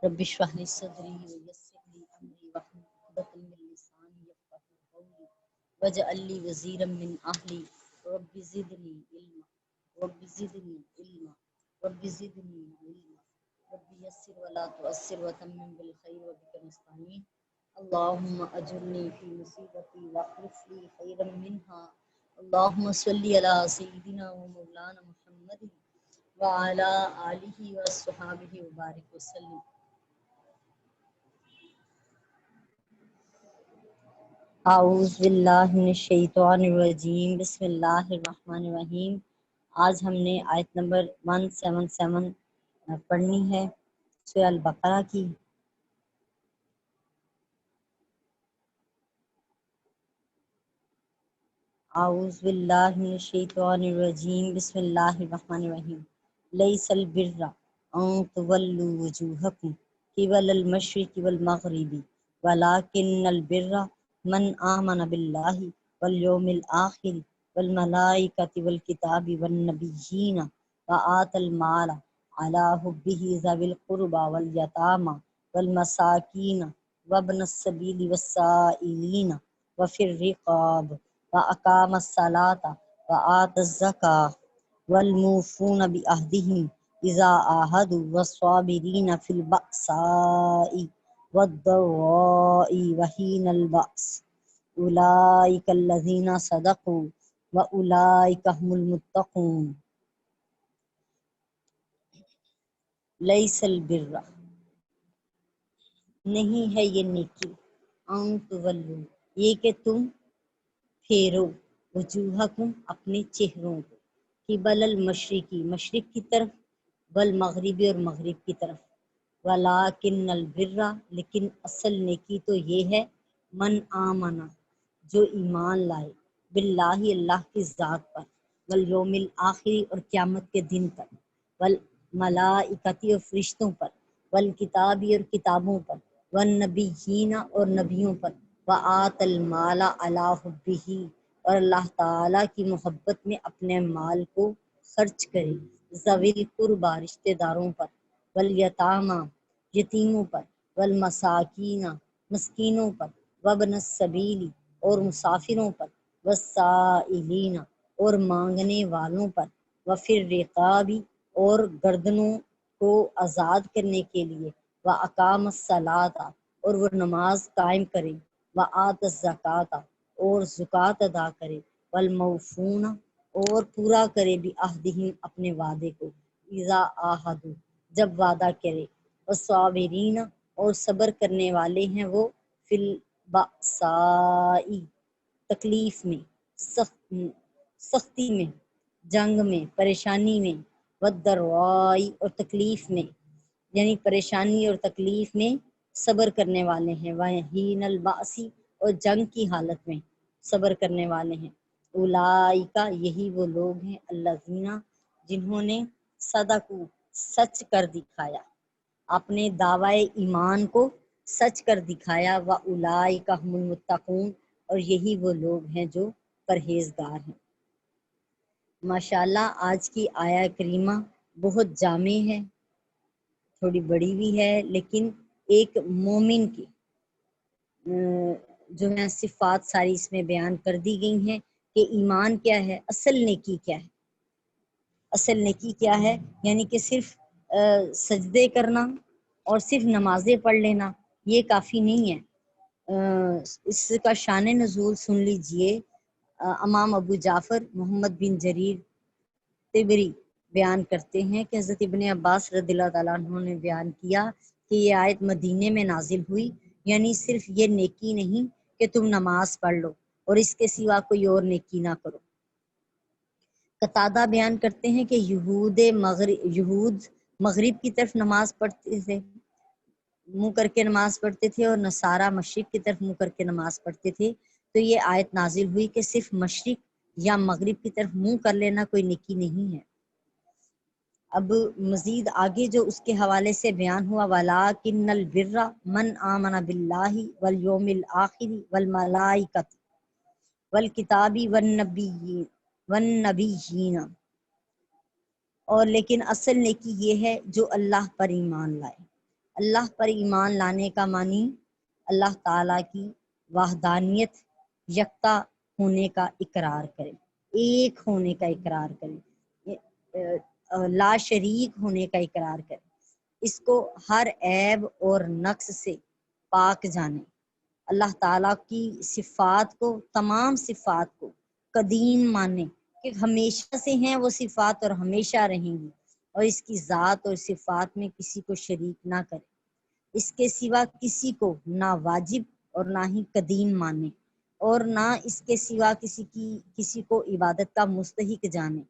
رب اشرح لي صدري ويسر لي امري واحلل عقدة من لساني يفقهوا قولي واجعل لي وزيرا من اهلي رب زدني علما رب زدني علما رب زدني علما رب يسر ولا تؤثر وتمم بالخير وبك نستعين اللهم اجرني في مصيبتي واخلف لي خيرا منها اللهم صل على سيدنا ومولانا محمد وعلى آلہ وصحابہ وبارک وسلم۔ اعوذ باللہ من الشیطان الرجیم، بسم اللہ الرحمن الرحیم۔ آج ہم نے آیت نمبر 177 پڑھنی ہے سورہ البقرہ کی۔ اعوذ باللہ من الشیطان الرجیم، بسم اللہ الرحمن الرحیم۔ لیس البر ان تولوا وجوہکم قبل المشرق والمغرب ولکن البر من آمن باللہ والیوم الآخر والملائکۃ والکتاب والنبیین وآتى المال علی حبہ ذوی القربى والیتامى والمساکین وابن السبیل والسائلین وفی الرقاب وأقام الصلاة وآتى الزكاة والموفون بعهدهم إذا عاهدوا والصابرين في البأساء والضراء وحين البأس أولئك الذين صدقوا وأولئك هم المتقون۔ لیس البر، نہیں ہے یہ نیکی، ان تولو، یہ کہ تم پھیرو، وجوہکم، اپنے چہروں کو، قبل المشرقی، مشرق کی طرف، والمغربی، اور مغرب کی طرف، ولیکن البر، لیکن اصل نیکی تو یہ ہے، من آمنا، جو ایمان لائے، باللہ، اللہ کی ذات پر، والیوم الآخری، اور قیامت کے دن پر، والملائکتی، اور فرشتوں پر، والکتابی، اور کتابوں پر، والنبیین، اور نبیوں پر، وآت المال علی حبہ، اور اللہ تعالیٰ کی محبت میں اپنے مال کو خرچ کرے، ذوی القربى، رشتہ داروں پر، والیتامى، یتیموں پر، والمساکین، مسکینوں پر، وابن السبیل، اور مسافروں پر، والسائلین، اور مانگنے والوں پر، وفی الرقاب، اور گردنوں کو آزاد کرنے کے لیے، وأقام الصلاۃ، اور وہ نماز قائم کرے، وآت الزکاۃ، اور زکوٰۃ ادا کرے، والموفون، اور پورا کرے، بعہدہم، اپنے وعدے کو، اذا عاہدوا، جب وعدہ کرے، والصابرین، اور صبر کرنے والے ہیں وہ، فی البأساء، تکلیف میں، سختی میں، جنگ میں، پریشانی میں، والضراء، اور تکلیف میں، یعنی پریشانی اور تکلیف میں صبر کرنے والے ہیں، وحین البأس، اور جنگ کی حالت میں صبر کرنے والے ہیں، اولئک، یہی وہ لوگ ہیں، الذین، جنہوں نے صدقوا، سچ کر دکھایا، اپنے دعوی ایمان کو سچ کر دکھایا، واولئک هم المتقون، اور یہی وہ لوگ ہیں جو پرہیزگار ہیں۔ ماشاءاللہ آج کی آیہ کریمہ بہت جامع ہے، تھوڑی بڑی بھی ہے، لیکن ایک مومن کی جو ہے صفات ساری اس میں بیان کر دی گئی ہیں کہ ایمان کیا ہے، اصل نیکی کیا ہے۔ اصل نیکی کیا ہے، یعنی کہ صرف سجدے کرنا اور صرف نمازیں پڑھ لینا یہ کافی نہیں ہے۔ اس کا شان نزول سن لیجئے۔ امام ابو جعفر محمد بن جریر طبری بیان کرتے ہیں کہ حضرت ابن عباس رضی اللہ تعالیٰ عنہ نے بیان کیا کہ یہ آیت مدینے میں نازل ہوئی، یعنی صرف یہ نیکی نہیں کہ تم نماز پڑھ لو اور اس کے سوا کوئی اور نیکی نہ کرو۔ قتادہ بیان کرتے ہیں کہ یہود مغرب کی طرف نماز پڑھتے تھے، منہ کر کے نماز پڑھتے تھے، اور نصارہ مشرق کی طرف منہ کر کے نماز پڑھتے تھے، تو یہ آیت نازل ہوئی کہ صرف مشرق یا مغرب کی طرف منہ کر لینا کوئی نیکی نہیں ہے۔ اب مزید آگے جو اس کے حوالے سے بیان ہوا، وَلَٰكِنَّ الْبِرَّ مَنْ آمَنَ بِاللَّهِ وَالْيَوْمِ الْآخِرِ وَالْمَلَائِكَةِ وَالْكِتَابِ وَالنَّبِيِّينَ، اور لیکن اصل نیکی یہ ہے جو اللہ پر ایمان لائے، اللہ پر ایمان لانے کا معنی اللہ تعالیٰ کی وحدانیت، یکتا ہونے کا اقرار کرے، ایک ہونے کا اقرار کرے، لا شریک ہونے کا اقرار کرے، اس کو ہر عیب اور نقص سے پاک جانے، اللہ تعالیٰ کی صفات کو، تمام صفات کو قدیم مانے کہ ہمیشہ سے ہیں وہ صفات اور ہمیشہ رہیں گی، اور اس کی ذات اور صفات میں کسی کو شریک نہ کرے، اس کے سوا کسی کو نہ واجب اور نہ ہی قدیم مانے، اور نہ اس کے سوا کسی کو عبادت کا مستحق جانے،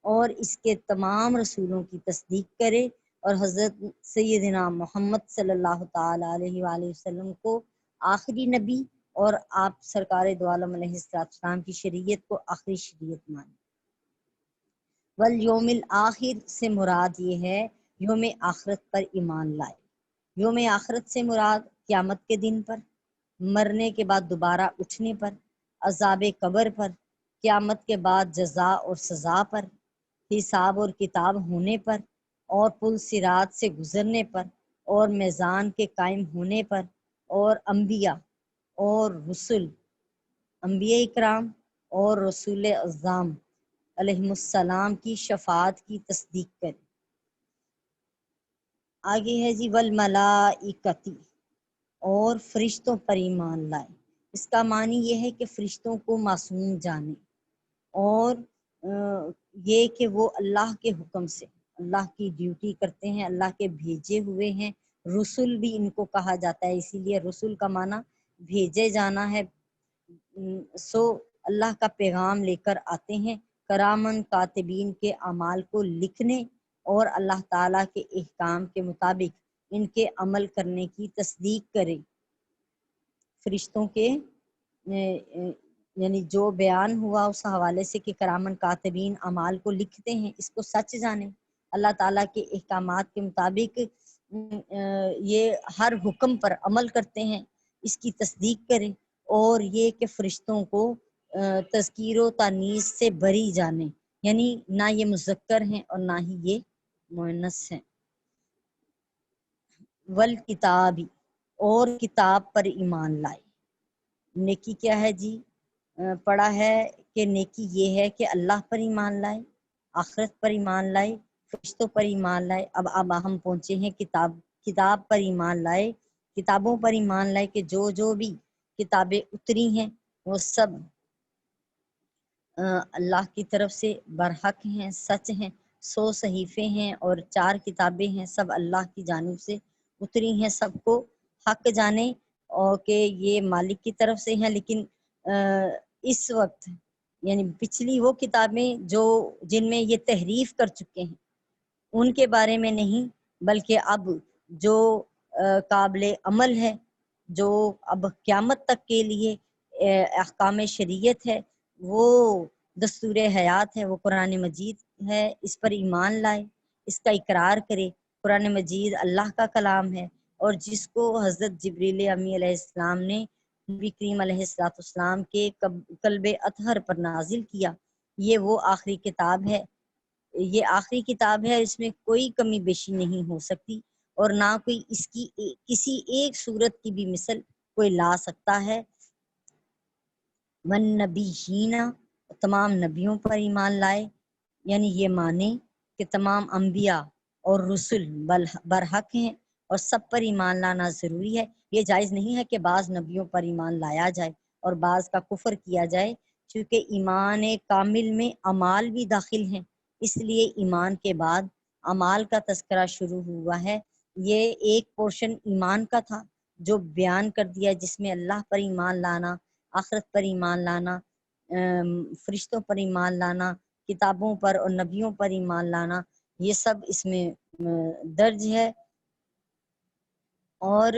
اور اس کے تمام رسولوں کی تصدیق کرے، اور حضرت سیدنا محمد صلی اللہ تعالی علیہ وآلہ وسلم کو آخری نبی اور آپ سرکار دو عالم علیہ السلام کی شریعت کو آخری شریعت مانے۔ والیوم الآخر سے مراد یہ ہے یوم آخرت پر ایمان لائے۔ یوم آخرت سے مراد قیامت کے دن پر، مرنے کے بعد دوبارہ اٹھنے پر، عذاب قبر پر، قیامت کے بعد جزا اور سزا پر، حساب اور کتاب ہونے پر، اور پل صراط سے گزرنے پر، اور میزان کے قائم ہونے پر، اور انبیاء اور رسل، انبیاء اکرام اور رسول اعظام علیہم السلام کی شفاعت کی تصدیق کرے۔ آگے ہے جی والملائکتی، اور فرشتوں پر ایمان لائے۔ اس کا معنی یہ ہے کہ فرشتوں کو معصوم جانے، اور یہ کہ وہ اللہ کے حکم سے اللہ کی ڈیوٹی کرتے ہیں، اللہ کے بھیجے ہوئے ہیں۔ رسول بھی ان کو کہا جاتا ہے، اسی لیے رسول کا معنی بھیجے جانا ہے، سو اللہ کا پیغام لے کر آتے ہیں، کرامن کاتبین کے اعمال کو لکھنے اور اللہ تعالیٰ کے احکام کے مطابق ان کے عمل کرنے کی تصدیق کرے۔ فرشتوں کے یعنی جو بیان ہوا اس حوالے سے کہ کرامن کاتبین اعمال کو لکھتے ہیں، اس کو سچ جانے، اللہ تعالیٰ کے احکامات کے مطابق یہ ہر حکم پر عمل کرتے ہیں، اس کی تصدیق کرے، اور یہ کہ فرشتوں کو تذکیر و تانیث سے بری جانے، یعنی نہ یہ مذکر ہیں اور نہ ہی یہ مؤنث ہیں۔ والکتابی، اور کتاب پر ایمان لائے۔ نیکی کیا ہے جی؟ پڑھا ہے کہ نیکی یہ ہے کہ اللہ پر ایمان لائے، آخرت پر ایمان لائے، فرشتوں پر ایمان لائے۔ اب ہم پہنچے ہیں کتاب پر ایمان لائے، کتابوں پر ایمان لائے کہ جو بھی کتابیں اتری ہیں وہ سب اللہ کی طرف سے برحق ہیں، سچ ہیں۔ 100 صحیفے ہیں اور 4 کتابیں ہیں، سب اللہ کی جانب سے اتری ہیں، سب کو حق جانے، اور کہ یہ مالک کی طرف سے ہیں، لیکن اس وقت یعنی پچھلی وہ کتابیں جن میں یہ تحریف کر چکے ہیں ان کے بارے میں نہیں، بلکہ اب جو قابل عمل ہے، جو اب قیامت تک کے لیے احکام شریعت ہے، وہ دستور حیات ہے، وہ قرآن مجید ہے، اس پر ایمان لائے، اس کا اقرار کرے۔ قرآن مجید اللہ کا کلام ہے، اور جس کو حضرت جبریل امی علیہ السلام نے نبی کریم علیہ السلام کے قلب اطہر پر نازل کیا، یہ وہ آخری کتاب ہے، یہ آخری کتاب ہے، اس میں کوئی کمی بیشی نہیں ہو سکتی، اور نہ کوئی اس کی کسی ایک صورت کی بھی مثل کوئی لا سکتا ہے۔ والنبیین، تمام نبیوں پر ایمان لائے، یعنی یہ مانے کہ تمام انبیاء اور رسل برحق ہیں اور سب پر ایمان لانا ضروری ہے۔ یہ جائز نہیں ہے کہ بعض نبیوں پر ایمان لایا جائے اور بعض کا کفر کیا جائے، چونکہ ایمان کامل میں اعمال بھی داخل ہیں، اس لیے ایمان کے بعد اعمال کا تذکرہ شروع ہوا ہے۔ یہ ایک پورشن ایمان کا تھا جو بیان کر دیا، جس میں اللہ پر ایمان لانا، آخرت پر ایمان لانا، فرشتوں پر ایمان لانا، کتابوں پر اور نبیوں پر ایمان لانا، یہ سب اس میں درج ہے۔ اور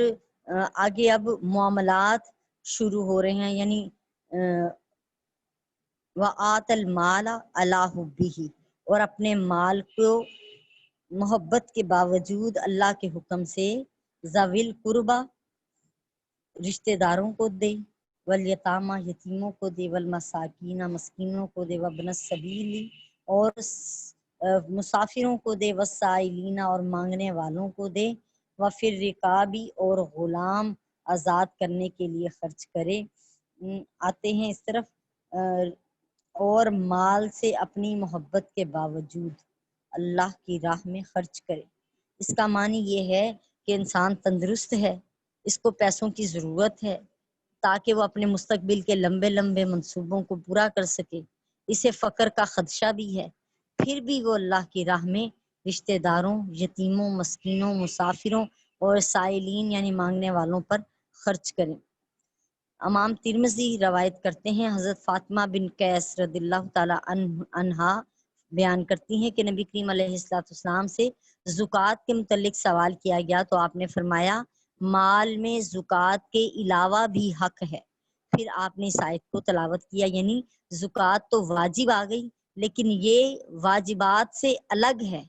آگے اب معاملات شروع ہو رہے ہیں، یعنی وَآتَ الْمَالَ عَلَىٰ حُبِّهِ، اور اپنے مال کو محبت کے باوجود اللہ کے حکم سے ذوی القربیٰ رشتہ داروں کو دے، والیتامى یتیموں کو دے، والمساکین مسکینوں کو دے، وابن السبیل اور مسافروں کو دے، والسائلین اور مانگنے والوں کو دے، وفر رقابی اور غلام آزاد کرنے کے لیے خرچ کرے۔ آتے ہیں اس طرف اور مال سے اپنی محبت کے باوجود اللہ کی راہ میں خرچ کرے۔ اس کا معنی یہ ہے کہ انسان تندرست ہے، اس کو پیسوں کی ضرورت ہے تاکہ وہ اپنے مستقبل کے لمبے لمبے منصوبوں کو پورا کر سکے، اسے فقر کا خدشہ بھی ہے، پھر بھی وہ اللہ کی راہ میں رشتہ داروں، یتیموں، مسکینوں، مسافروں اور سائلین یعنی مانگنے والوں پر خرچ کریں۔ امام ترمذی روایت کرتے ہیں، حضرت فاطمہ بن قیس رضی اللہ تعالی عنہا بیان کرتی ہیں کہ نبی کریم علیہ السلام سے زکوٰۃ کے متعلق سوال کیا گیا تو آپ نے فرمایا مال میں زکوٰۃ کے علاوہ بھی حق ہے۔ پھر آپ نے اس آیت کو تلاوت کیا، یعنی زکوٰۃ تو واجب آ گئی لیکن یہ واجبات سے الگ ہے،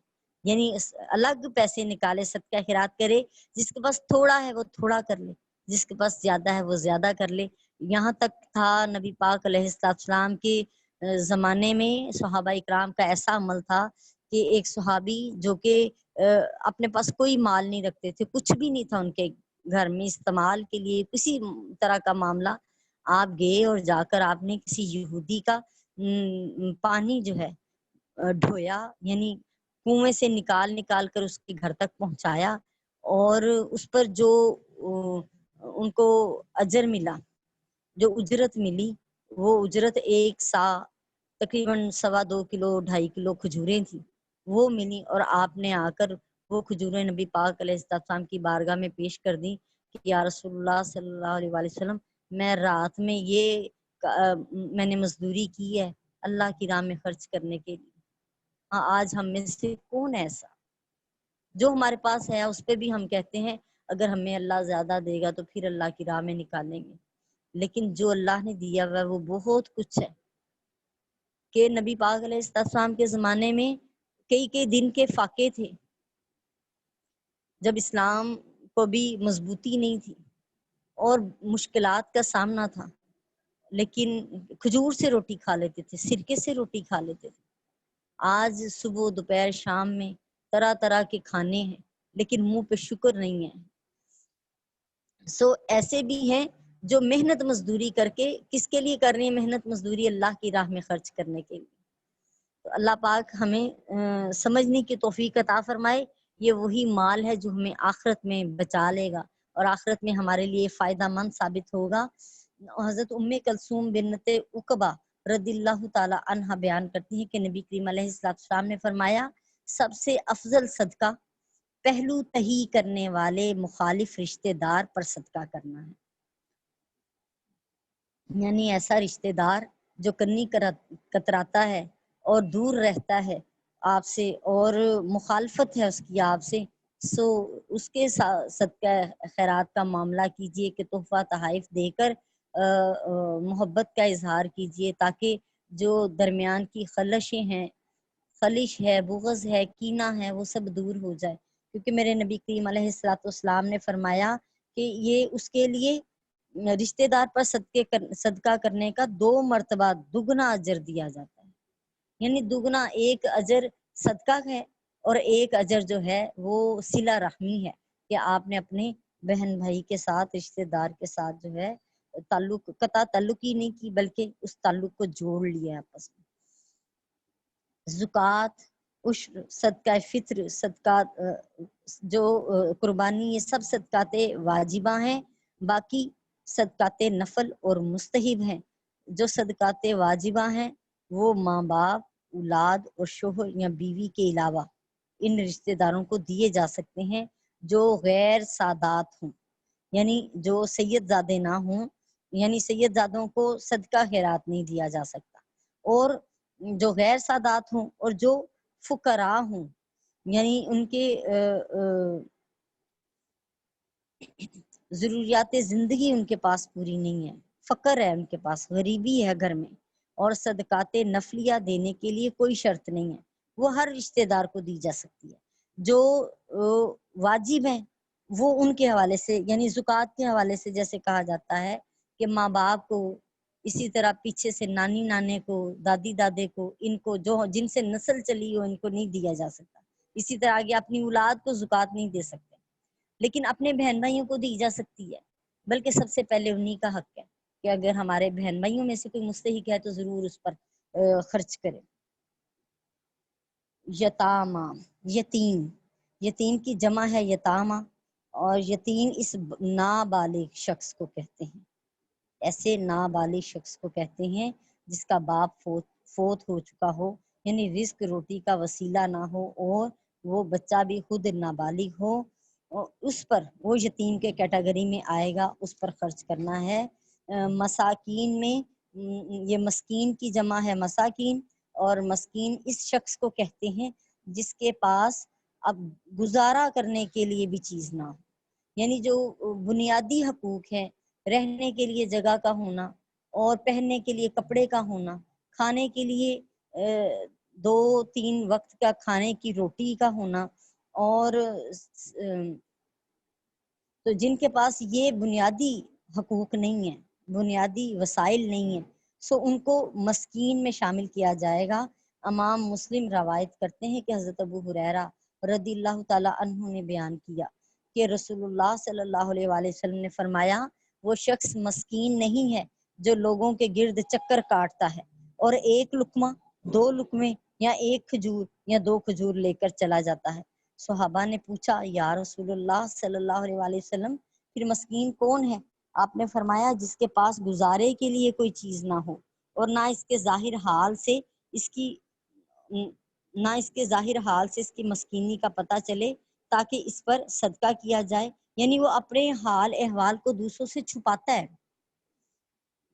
یعنی الگ پیسے نکالے، صدقہ خیرات کرے، جس کے پاس تھوڑا ہے وہ تھوڑا کر لے، جس کے پاس زیادہ ہے وہ زیادہ کر لے۔ یہاں تک تھا نبی پاک علیہ السلام کے زمانے میں صحابہ اکرام کا ایسا عمل تھا کہ ایک صحابی جو کہ اپنے پاس کوئی مال نہیں رکھتے تھے، کچھ بھی نہیں تھا ان کے گھر میں استعمال کے لیے کسی طرح کا معاملہ، آپ گئے اور جا کر آپ نے کسی یہودی کا پانی جو ہے ڈھویا، یعنی کنویں سے نکال نکال کر اس کے گھر تک پہنچایا، اور اس پر جو ان کو اجر ملا، جو اجرت ملی، وہ اجرت ایک سا تقریباً 2.25 کلو 2.5 کلو کھجوریں تھیں، وہ ملی، اور آپ نے آ کر وہ کھجوریں نبی پاک علیہ السلام کی بارگاہ میں پیش کر دی کہ یا رسول اللہ صلی اللہ علیہ وسلم، میں رات میں یہ میں نے مزدوری کی ہے اللہ کی راہ میں خرچ کرنے کے لیے۔ ہاں، آج ہم میں سے کون ایسا جو ہمارے پاس ہے اس پہ بھی ہم کہتے ہیں اگر ہمیں اللہ زیادہ دے گا تو پھر اللہ کی راہ میں نکالیں گے، لیکن جو اللہ نے دیا ہوا ہے وہ بہت کچھ ہے کہ نبی پاک علیہ السلام کے زمانے میں کئی دن کے فاقے تھے، جب اسلام کو بھی مضبوطی نہیں تھی اور مشکلات کا سامنا تھا، لیکن کھجور سے روٹی کھا لیتے تھے، سرکے سے روٹی کھا لیتے تھے۔ آج صبح دوپہر شام میں طرح طرح کے کھانے ہیں لیکن منہ پہ شکر نہیں ہے۔ ایسے بھی ہیں جو محنت مزدوری کر کے کس کے لیے کر رہے ہیں؟ محنت مزدوری اللہ کی راہ میں خرچ کرنے کے لیے۔ تو اللہ پاک ہمیں سمجھنے کی توفیق عطا فرمائے، یہ وہی مال ہے جو ہمیں آخرت میں بچا لے گا اور آخرت میں ہمارے لیے فائدہ مند ثابت ہوگا۔ حضرت ام کلثوم بنت عقبہ رضی اللہ تعالی عنہا بیان کرتی ہیں کہ نبی کریم علیہ السلام نے فرمایا سب سے افضل صدقہ پہلو تہی کرنے والے مخالف رشتہ دار پر صدقہ کرنا ہے، یعنی ایسا رشتہ دار جو کنی کتراتا ہے اور دور رہتا ہے آپ سے اور مخالفت ہے اس کی آپ سے، اس کے صدقہ خیرات کا معاملہ کیجئے کہ تحفہ تحائف دے کر محبت کا اظہار کیجئے تاکہ جو درمیان کی خلش ہے، بغض ہے، کینہ ہے، وہ سب دور ہو جائے، کیونکہ میرے نبی کریم علیہ السلام نے فرمایا کہ یہ اس کے لیے رشتہ دار پر صدقہ کرنے کا 2 مرتبہ دگنا اجر دیا جاتا ہے، یعنی دگنا ایک اجر صدقہ ہے اور ایک اجر جو ہے وہ صلہ رحمی ہے کہ آپ نے اپنے بہن بھائی کے ساتھ، رشتہ دار کے ساتھ جو ہے قطع تعلق ہی نہیں کی بلکہ اس تعلق کو جوڑ لیا آپس میں۔ زکوٰۃ، عشر، صدقہ فطر، صدقات جو قربانی، یہ سب صدقات واجبہ ہیں، باقی صدقات نفل اور مستحب ہیں۔ جو صدقات واجبہ ہیں وہ ماں باپ، اولاد اور شوہر یا بیوی کے علاوہ ان رشتہ داروں کو دیے جا سکتے ہیں جو غیر سادات ہوں، یعنی جو سید زادے نہ ہوں، یعنی سید زادوں کو صدقہ خیرات نہیں دیا جا سکتا، اور جو غیر سادات ہوں اور جو فقراء ہوں، یعنی ان کے ضروریات زندگی ان کے پاس پوری نہیں ہے، فقر ہے ان کے پاس، غریبی ہے گھر میں، اور صدقات نفلیہ دینے کے لیے کوئی شرط نہیں ہے، وہ ہر رشتہ دار کو دی جا سکتی ہے۔ جو واجب ہیں وہ ان کے حوالے سے، یعنی زکوٰۃ کے حوالے سے جیسے کہا جاتا ہے کہ ماں باپ کو، اسی طرح پیچھے سے نانی نانے کو، دادی دادے کو، ان کو جو جن سے نسل چلی ہو ان کو نہیں دیا جا سکتا، اسی طرح آگے اپنی اولاد کو زکوٰۃ نہیں دے سکتے، لیکن اپنے بہن بھائیوں کو دی جا سکتی ہے، بلکہ سب سے پہلے انہی کا حق ہے کہ اگر ہمارے بہن بھائیوں میں سے کوئی مستحق ہے تو ضرور اس پر خرچ کرے۔ یتامہ، یتیم، یتیم کی جمع ہے یتامہ، اور یتیم اس نابالغ شخص کو کہتے ہیں، ایسے نابالغ شخص کو کہتے ہیں جس کا باپ فوت ہو چکا ہو، یعنی رزق روٹی کا وسیلہ نہ ہو اور وہ بچہ بھی خود نابالغ ہو، اور اس پر وہ یتیم کے کیٹیگری میں آئے گا، اس پر خرچ کرنا ہے۔ مساکین میں یہ مسکین کی جمع ہے مساکین، اور مسکین اس شخص کو کہتے ہیں جس کے پاس اب گزارا کرنے کے لیے بھی چیز نہ ہو، یعنی جو بنیادی حقوق ہے، رہنے کے لیے جگہ کا ہونا اور پہننے کے لیے کپڑے کا ہونا، کھانے کے لیے 2-3 وقت کا کھانے کی روٹی کا ہونا، اور تو جن کے پاس یہ بنیادی حقوق نہیں ہیں، بنیادی وسائل نہیں ہیں، سو ان کو مسکین میں شامل کیا جائے گا۔ امام مسلم روایت کرتے ہیں کہ حضرت ابو ہریرہ رضی اللہ تعالی عنہ نے بیان کیا کہ رسول اللہ صلی اللہ علیہ وآلہ وسلم نے فرمایا، وہ شخص مسکین نہیں ہے جو لوگوں کے گرد چکر کاٹتا ہے اور ایک لقمہ، 2 لقمے یا ایک کھجور یا 2 کھجور لے کر چلا جاتا ہے۔ صحابہ نے پوچھا، یا رسول اللہ صلی اللہ علیہ وآلہ وسلم، پھر مسکین کون ہے؟ آپ نے فرمایا، جس کے پاس گزارے کے لیے کوئی چیز نہ ہو اور نہ اس کے ظاہر حال سے اس کی مسکینی کا پتہ چلے تاکہ اس پر صدقہ کیا جائے، یعنی وہ اپنے حال احوال کو دوسروں سے چھپاتا ہے،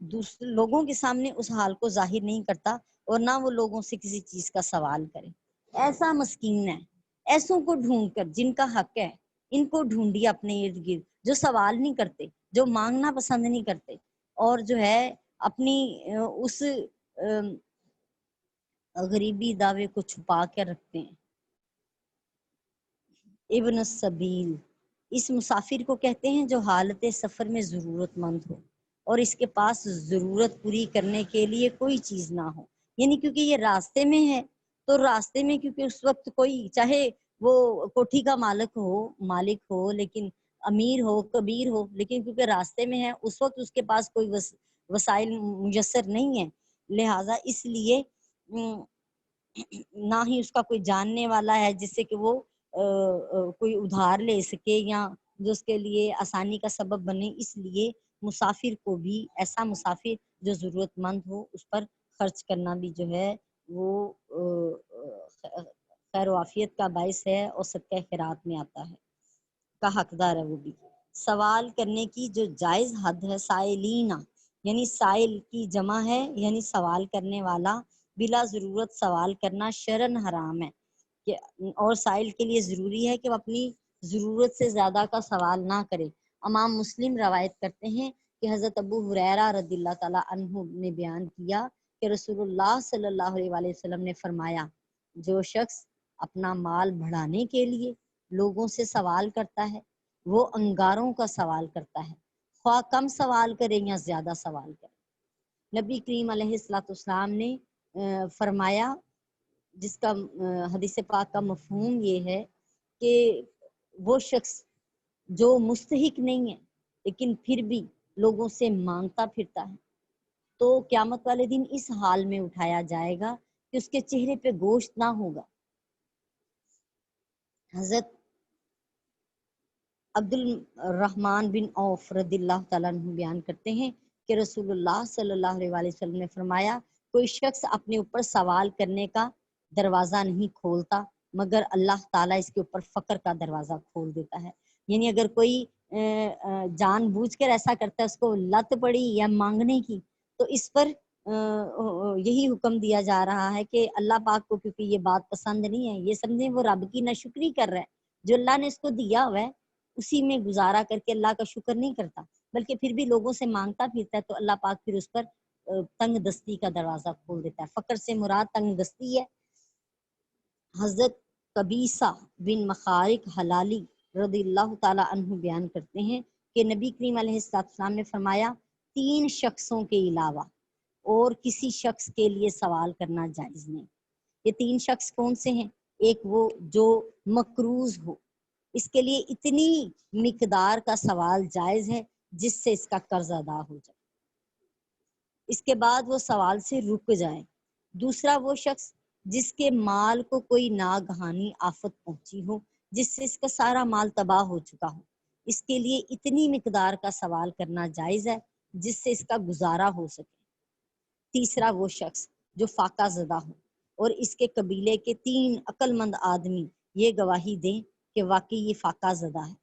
دوسرے لوگوں کے سامنے اس حال کو ظاہر نہیں کرتا اور نہ وہ لوگوں سے کسی چیز کا سوال کرے، ایسا مسکین ہے۔ ایسوں کو ڈھونڈ کر، جن کا حق ہے ان کو ڈھونڈیے اپنے ارد گرد، جو سوال نہیں کرتے، جو مانگنا پسند نہیں کرتے، اور جو ہے اپنی اس غریبی دعوے کو چھپا کے رکھتے ہیں۔ ابن السبیل، اس مسافر کو کہتے ہیں جو حالت سفر میں ضرورت مند ہو اور اس کے پاس ضرورت پوری کرنے کے لیے کوئی چیز نہ ہو، یعنی کیونکہ یہ راستے میں ہے تو راستے میں، کیونکہ اس وقت کوئی چاہے وہ کوٹھی کا مالک ہو لیکن امیر ہو کبیر ہو، لیکن کیونکہ راستے میں ہے اس وقت اس کے پاس کوئی وسائل میسر نہیں ہے، لہٰذا اس لیے نہ ہی اس کا کوئی جاننے والا ہے جس سے کہ وہ کوئی ادھار لے سکے یا جو اس کے لیے آسانی کا سبب بنے، اس لیے مسافر کو بھی، ایسا مسافر جو ضرورت مند ہو اس پر خرچ کرنا بھی جو ہے وہ خیر و عافیت کا باعث ہے اور صدقہ خیرات میں آتا ہے، کا حقدار ہے وہ بھی۔ سوال کرنے کی جو جائز حد ہے، سائلینا یعنی سائل کی جمع ہے، یعنی سوال کرنے والا، بلا ضرورت سوال کرنا شرعاً حرام ہے کہ، اور سائل کے لیے ضروری ہے کہ وہ اپنی ضرورت سے زیادہ کا سوال نہ کرے۔ امام مسلم روایت کرتے ہیں کہ حضرت ابو ہریرہ رضی اللہ تعالیٰ عنہ نے بیان کیا کہ رسول اللہ صلی اللہ علیہ وآلہ وسلم نے فرمایا، جو شخص اپنا مال بڑھانے کے لیے لوگوں سے سوال کرتا ہے وہ انگاروں کا سوال کرتا ہے، خواہ کم سوال کرے یا زیادہ سوال کرے۔ نبی کریم علیہ الصلوۃ والسلام نے فرمایا، جس کا حدیث پاک کا مفہوم یہ ہے کہ وہ شخص جو مستحق نہیں ہے لیکن پھر بھی لوگوں سے مانگتا پھرتا ہے تو قیامت والے دن اس حال میں اٹھایا جائے گا کہ اس کے چہرے پہ گوشت نہ ہوگا۔ حضرت عبد الرحمن بن عوف رضی اللہ تعالیٰ عنہ بیان کرتے ہیں کہ رسول اللہ صلی اللہ علیہ وآلہ وسلم نے فرمایا، کوئی شخص اپنے اوپر سوال کرنے کا دروازہ نہیں کھولتا مگر اللہ تعالیٰ اس کے اوپر فقر کا دروازہ کھول دیتا ہے، یعنی اگر کوئی جان بوجھ کر ایسا کرتا ہے، اس کو لت پڑی یا مانگنے کی، تو اس پر یہی حکم دیا جا رہا ہے کہ اللہ پاک کو کیونکہ یہ بات پسند نہیں ہے، یہ سمجھیں وہ رب کی ناشکری کر رہا ہے، جو اللہ نے اس کو دیا ہوا ہے اسی میں گزارا کر کے اللہ کا شکر نہیں کرتا بلکہ پھر بھی لوگوں سے مانگتا پھرتا ہے، تو اللہ پاک پھر اس پر تنگ دستی کا دروازہ کھول دیتا ہے۔ فقر سے مراد تنگ دستی ہے۔ حضرت قبیصہ بن مخارق حلالی رضی اللہ تعالی عنہ بیان کرتے ہیں کہ نبی کریم علیہ السلام نے فرمایا، 3 شخصوں کے علاوہ اور کسی شخص کے لیے سوال کرنا جائز نہیں۔ یہ 3 شخص کون سے ہیں؟ ایک وہ جو مقروض ہو، اس کے لیے اتنی مقدار کا سوال جائز ہے جس سے اس کا قرض ادا ہو جائے، اس کے بعد وہ سوال سے رک جائے۔ دوسرا وہ شخص جس کے مال کو کوئی ناگہانی آفت پہنچی ہو، جس سے اس کا سارا مال تباہ ہو چکا ہو، اس کے لیے اتنی مقدار کا سوال کرنا جائز ہے جس سے اس کا گزارا ہو سکے۔ تیسرا وہ شخص جو فاقہ زدہ ہو اور اس کے قبیلے کے 3 عقل مند آدمی یہ گواہی دیں کہ واقعی یہ فاقہ زدہ ہے،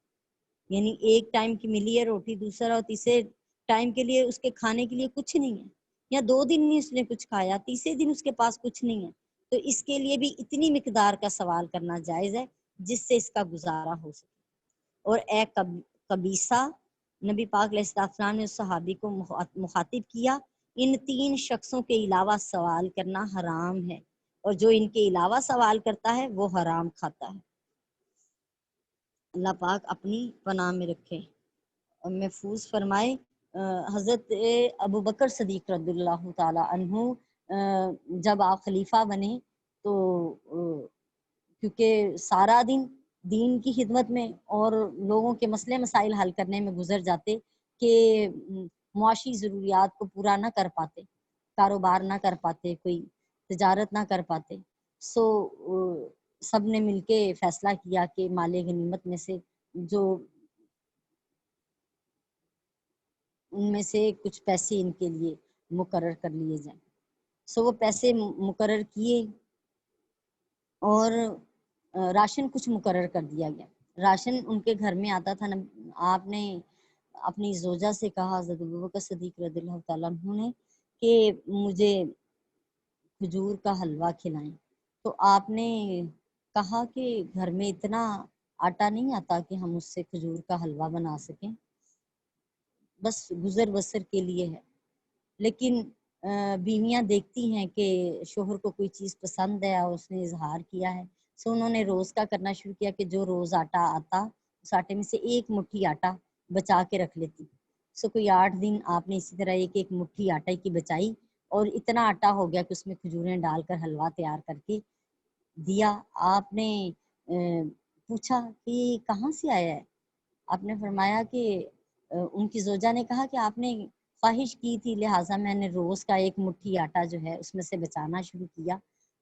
یعنی ایک ٹائم کی ملی ہے روٹی، دوسرا اور تیسرے ٹائم کے لیے اس کے کھانے کے لیے کچھ نہیں ہے، یا 2 دن نہیں اس نے کچھ کھایا، تیسرے دن اس کے پاس کچھ نہیں ہے، تو اس کے لیے بھی اتنی مقدار کا سوال کرنا جائز ہے جس سے اس کا گزارا ہو سکے۔ اور اے قبیصہ، نبی پاک علیہ السلام نے اس صحابی کو مخاطب کیا، ان 3 شخصوں کے علاوہ سوال کرنا حرام ہے، اور جو ان کے علاوہ سوال کرتا ہے وہ حرام کھاتا ہے۔ اللہ پاک اپنی پناہ میں رکھے اور محفوظ فرمائے۔ حضرت ابو بکر صدیق رضی اللہ تعالی عنہ جب آپ خلیفہ بنے تو کیونکہ سارا دن دین کی خدمت میں اور لوگوں کے مسئلے مسائل حل کرنے میں گزر جاتے کہ معاشی ضروریات کو پورا نہ کر پاتے، کاروبار نہ کر پاتے، کوئی تجارت نہ کر پاتے، سو سب نے مل کے فیصلہ کیا کہ مال غنیمت میں سے جو ان میں سے کچھ پیسے ان کے لیے مقرر کر لیے جائیں۔ سو وہ پیسے مقرر کیے اور راشن کچھ مقرر کر دیا گیا۔ راشن ان کے گھر میں آتا تھا، آپ نے اپنی زوجہ سے کہا، حضرت ابوبکر صدیق رضی اللہ تعالیٰ عنہ نے، کہ مجھے کھجور کا حلوہ کھلائیں، تو آپ نے کہا کہ گھر میں اتنا آٹا نہیں آتا کہ ہم اس سے کھجور کا حلوہ بنا سکیں، بس گزر بسر کے لیے ہے۔ لیکن بیویاں دیکھتی ہیں کہ شوہر کو کوئی چیز پسند ہے اور اس نے اظہار کیا ہے، سو انہوں نے روز کا کرنا شروع کیا کہ جو روز آٹا آتا اس آٹے میں سے 1 مٹھی آٹا بچا کے رکھ لیتی۔ سو کوئی 8 دن آپ نے اسی طرح ایک مٹھی آٹا کی بچائی، اور اتنا آٹا ہو گیا کہ اس میں کھجوریں ڈال کر حلوہ تیار کر کے دیا۔ آپ نے پوچھا کہ یہ کہاں سے آیا ہے؟ آپ نے فرمایا کہ ان کی زوجہ نے کہا کہ آپ نے خواہش کی تھی، لہٰذا میں نے روز کا 1 مٹھی آٹا جو ہے اس میں سے بچانا شروع کیا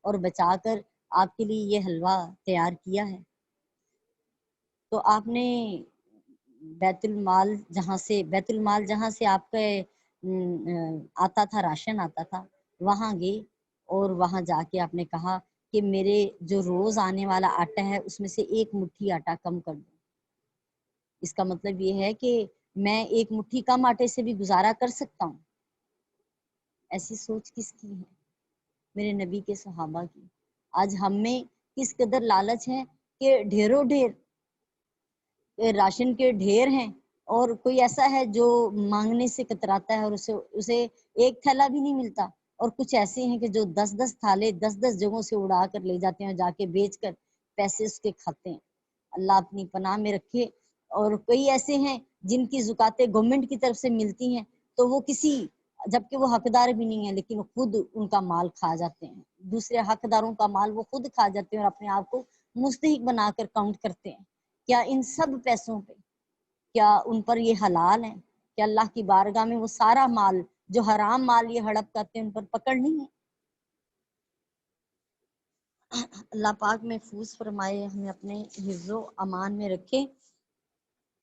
اور بچا کر آپ کے لیے یہ حلوہ تیار کیا ہے۔ تو آپ نے بیت المال جہاں سے آپ کا آتا تھا، راشن آتا تھا، وہاں گئے اور وہاں جا کے آپ نے کہا کہ میرے جو روز آنے والا آٹا ہے اس میں سے 1 مٹھی آٹا کم کر دو۔ اس کا مطلب یہ ہے کہ میں 1 مٹھی کم آٹے سے بھی گزارا کر سکتا ہوں۔ ایسی سوچ کس کی ہے؟ میرے نبی کے صحابہ کی۔ آج ہم میں کس قدر لالچ ہے کہ ڈھیروں ڈھیر راشن کے ڈھیر ہیں، اور کوئی ایسا ہے جو مانگنے سے کتراتا ہے اور اسے 1 تھیلا بھی نہیں ملتا، اور کچھ ایسے ہیں کہ جو 10 تھالے 10 جگہوں سے اڑا کر لے جاتے ہیں اور جا کے بیچ کر پیسے اس کے کھاتے ہیں۔ اللہ اپنی پناہ میں رکھے۔ اور کئی ایسے ہیں جن کی زکاتیں گورنمنٹ کی طرف سے ملتی ہیں تو وہ جبکہ وہ حقدار بھی نہیں ہیں لیکن خود ان کا مال کھا جاتے ہیں، دوسرے حقداروں کا مال وہ خود کھا جاتے ہیں اور اپنے آپ کو مستحق بنا کر کاؤنٹ کرتے ہیں۔ کیا ان سب پیسوں پہ، کیا ان پر یہ حلال ہے؟ کیا اللہ کی بارگاہ میں وہ سارا مال جو حرام مال یہ ہڑپ کرتے ہیں ان پر پکڑ نہیں ہے؟ اللہ پاک محفوظ فرمائے، ہمیں اپنے حفظ و امان میں رکھے۔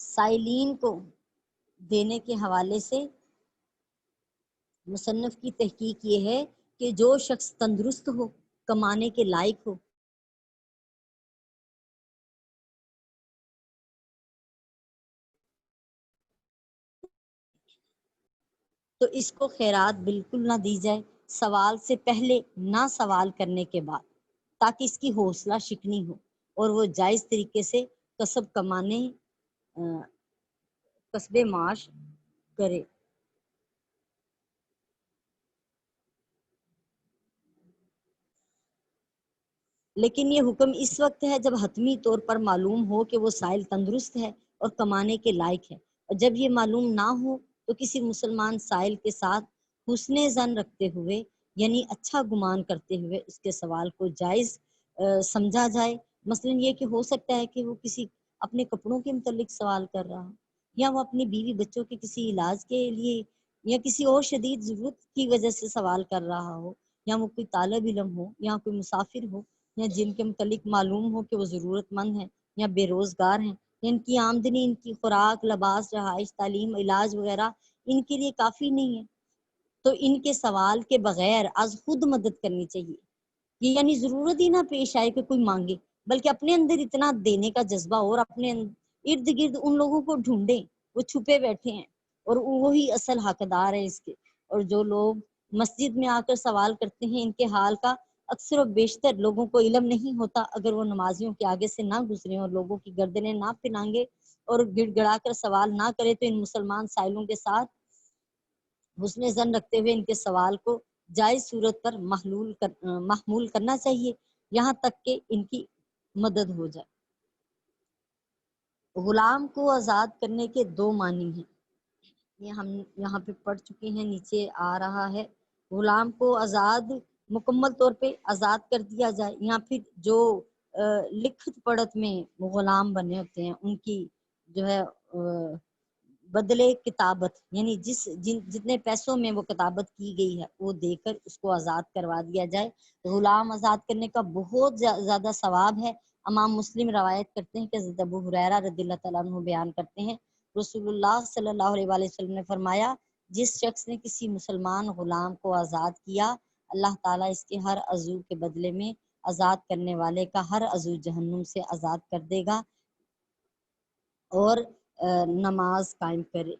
سائلین کو دینے کے حوالے سے مصنف کی تحقیق یہ ہے کہ جو شخص تندرست ہو، کمانے کے لائق ہو، تو اس کو خیرات بالکل نہ دی جائے، سوال سے پہلے نہ سوال کرنے کے بعد، تاکہ اس کی حوصلہ شکنی ہو اور وہ جائز طریقے سے کسب معاش کرے۔ لیکن یہ حکم اس وقت ہے جب حتمی طور پر معلوم ہو کہ وہ سائل تندرست ہے اور کمانے کے لائق ہے، اور جب یہ معلوم نہ ہو تو کسی مسلمان سائل کے ساتھ حسن ظن رکھتے ہوئے، یعنی اچھا گمان کرتے ہوئے اس کے سوال کو جائز سمجھا جائے۔ مثلاً یہ کہ ہو سکتا ہے کہ وہ کسی اپنے کپڑوں کے متعلق سوال کر رہا ہو، یا وہ اپنی بیوی بچوں کے کسی علاج کے لیے یا کسی اور شدید ضرورت کی وجہ سے سوال کر رہا ہو، یا وہ کوئی طالب علم ہو یا کوئی مسافر ہو، یا جن کے متعلق معلوم ہو کہ وہ ضرورت مند ہیں یا بے روزگار ہیں، یا ان کی آمدنی، ان کی خوراک، لباس، رہائش، تعلیم، علاج وغیرہ ان کے لیے کافی نہیں ہے، تو ان کے سوال کے بغیر از خود مدد کرنی چاہیے۔ یہ یعنی ضرورت ہی نہ پیش آئے کہ کوئی مانگے، بلکہ اپنے اندر اتنا دینے کا جذبہ ہو اور اپنے ارد گرد ان لوگوں کو ڈھونڈیں، وہ چھپے بیٹھے ہیں اور وہی اصل حقدار ہے اس کے۔ اور جو لوگ مسجد میں آ کر سوال کرتے ہیں، ان کے حال کا اکثر و بیشتر لوگوں کو علم نہیں ہوتا، اگر وہ نمازیوں کے آگے سے نہ گزریں اور لوگوں کی گردنیں نہ پھنانگے اور گڑ گڑا کر سوال نہ کرے، تو ان مسلمان سائلوں کے ساتھ حسن ظن رکھتے ہوئے ان کے سوال کو جائز صورت پر محمول کرنا چاہیے، یہاں تک کہ ان کی مدد ہو جائے۔ غلام کو آزاد کرنے کے دو معنی ہیں، یہ ہم یہاں پہ پڑھ چکے ہیں، نیچے آ رہا ہے۔ غلام کو آزاد مکمل طور پہ آزاد کر دیا جائے، یا پھر جو لکھت پڑھت میں غلام بنے ہوتے ہیں ان کی جو ہے بدلے کتابت، یعنی جتنے پیسوں میں وہ کتابت کی گئی ہے وہ دے کر اس کو آزاد کروا دیا جائے۔ غلام آزاد کرنے کا بہت زیادہ ثواب ہے۔ امام مسلم روایت کرتے ہیں کہ حضرت ابو ہریرہ رضی اللہ تعالیٰ عنہ بیان کرتے ہیں، رسول اللہ صلی اللہ علیہ وآلہ وسلم نے فرمایا، جس شخص نے کسی مسلمان غلام کو آزاد کیا، اللہ تعالیٰ اس کے ہر عضو کے بدلے میں آزاد کرنے والے کا ہر عضو جہنم سے آزاد کر دے گا۔ اور نماز قائم کرے،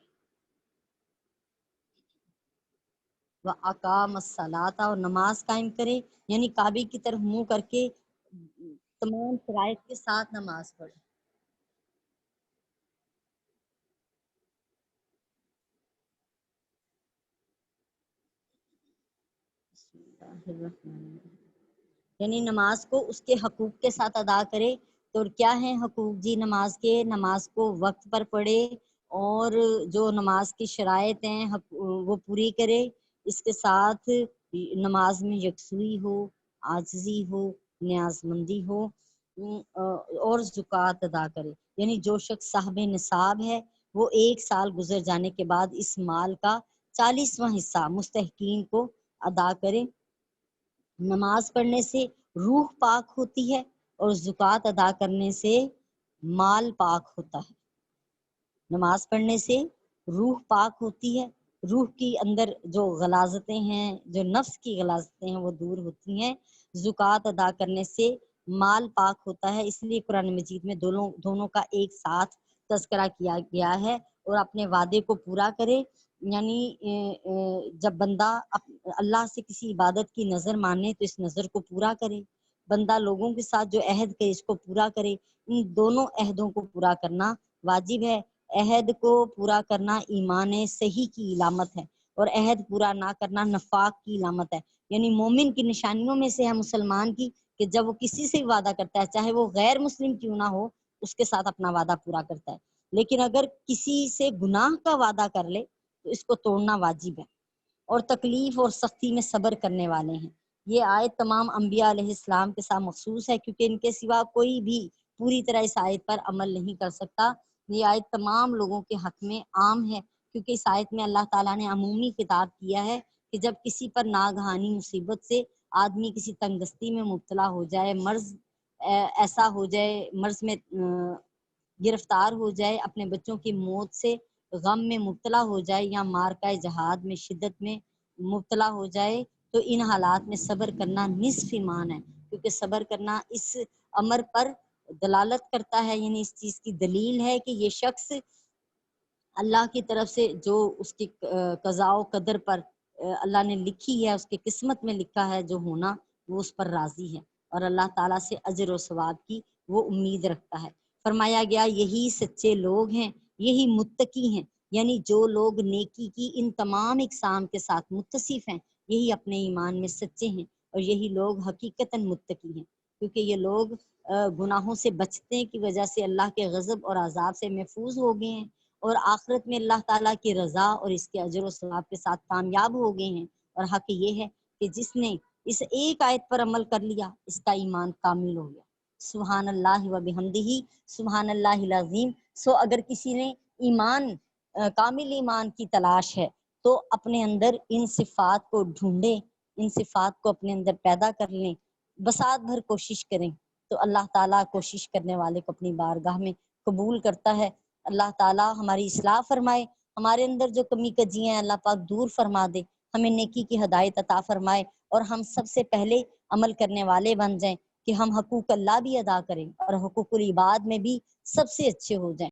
وَأَقَامَ الصَّلَاةَ، اور نماز قائم کرے، یعنی کعبے کی طرف منہ کر کے تمام شرائط کے ساتھ نماز پڑھے۔ بسم اللہ الرحمن الرحیم، یعنی نماز کو اس کے حقوق کے ساتھ ادا کرے۔ تو کیا ہیں حقوق جی نماز کے؟ نماز کو وقت پر پڑھے، اور جو نماز کی شرائط ہیں وہ پوری کرے، اس کے ساتھ نماز میں یکسوئی ہو، عاجزی ہو، نیاز مندی ہو، اور زکوٰۃ ادا کرے۔ یعنی جو شخص صاحب نصاب ہے وہ 1 سال گزر جانے کے بعد اس مال کا 40واں حصہ مستحقین کو ادا کرے۔ نماز پڑھنے سے روح پاک ہوتی ہے، اور زکوٰۃ ادا کرنے سے مال پاک ہوتا ہے۔ نماز پڑھنے سے روح پاک ہوتی ہے، روح کی اندر جو غلاظتیں ہیں، جو نفس کی غلاظتیں ہیں وہ دور ہوتی ہیں۔ زکوٰۃ ادا کرنے سے مال پاک ہوتا ہے، اس لیے قرآن مجید میں دونوں کا ایک ساتھ تذکرہ کیا گیا ہے۔ اور اپنے وعدے کو پورا کرے، یعنی جب بندہ اللہ سے کسی عبادت کی نظر مانے تو اس نظر کو پورا کرے، بندہ لوگوں کے ساتھ جو عہد کرے اس کو پورا کرے۔ ان دونوں عہدوں کو پورا کرنا واجب ہے۔ عہد کو پورا کرنا ایمان صحیح کی علامت ہے، اور عہد پورا نہ کرنا نفاق کی علامت ہے۔ یعنی مومن کی نشانیوں میں سے ہے مسلمان کی کہ جب وہ کسی سے وعدہ کرتا ہے، چاہے وہ غیر مسلم کیوں نہ ہو، اس کے ساتھ اپنا وعدہ پورا کرتا ہے۔ لیکن اگر کسی سے گناہ کا وعدہ کر لے تو اس کو توڑنا واجب ہے۔ اور تکلیف اور سختی میں صبر کرنے والے ہیں۔ یہ آیت تمام انبیاء علیہ السلام کے ساتھ مخصوص ہے، کیونکہ ان کے سوا کوئی بھی پوری طرح اس آیت پر عمل نہیں کر سکتا۔ یہ آیت تمام لوگوں کے حق میں عام ہے، کیونکہ اس آیت میں اللہ تعالیٰ نے عمومی خطاب کیا ہے کہ جب کسی پر ناگہانی مصیبت سے آدمی کسی تنگ دستی میں مبتلا ہو جائے، مرض ایسا ہو جائے، مرض میں گرفتار ہو جائے، اپنے بچوں کی موت سے غم میں مبتلا ہو جائے، یا مارکہ جہاد میں شدت میں مبتلا ہو جائے، تو ان حالات میں صبر کرنا نصف ایمان ہے، کیونکہ صبر کرنا اس امر پر دلالت کرتا ہے، یعنی اس چیز کی دلیل ہے کہ یہ شخص اللہ کی طرف سے جو اس کی قضاء و قدر پر اللہ نے لکھی ہے، اس کی قسمت میں لکھا ہے جو ہونا، وہ اس پر راضی ہے، اور اللہ تعالیٰ سے اجر و ثواب کی وہ امید رکھتا ہے۔ فرمایا گیا یہی سچے لوگ ہیں، یہی متقی ہیں، یعنی جو لوگ نیکی کی ان تمام اقسام کے ساتھ متصف ہیں، یہی اپنے ایمان میں سچے ہیں، اور یہی لوگ حقیقتاً متقی ہیں، کیونکہ یہ لوگ گناہوں سے بچنے کی وجہ سے اللہ کے غضب اور عذاب سے محفوظ ہو گئے ہیں، اور آخرت میں اللہ تعالیٰ کی رضا اور اس کے اجر و ثواب کے ساتھ کامیاب ہو گئے ہیں۔ اور حق یہ ہے کہ جس نے اس ایک آیت پر عمل کر لیا، اس کا ایمان کامل ہو گیا۔ سبحان اللہ و بحمدہ سبحان اللہ العظیم. سو اگر کسی نے ایمان کامل ایمان کی تلاش ہے تو اپنے اندر ان صفات کو ڈھونڈے، ان صفات کو اپنے اندر پیدا کر لیں، بساط بھر کوشش کریں تو اللہ تعالیٰ کوشش کرنے والے کو اپنی بارگاہ میں قبول کرتا ہے. اللہ تعالیٰ ہماری اصلاح فرمائے، ہمارے اندر جو کمی کجیاں ہیں اللہ پاک دور فرما دے، ہمیں نیکی کی ہدایت عطا فرمائے اور ہم سب سے پہلے عمل کرنے والے بن جائیں کہ ہم حقوق اللہ بھی ادا کریں اور حقوق العباد میں بھی سب سے اچھے ہو جائیں.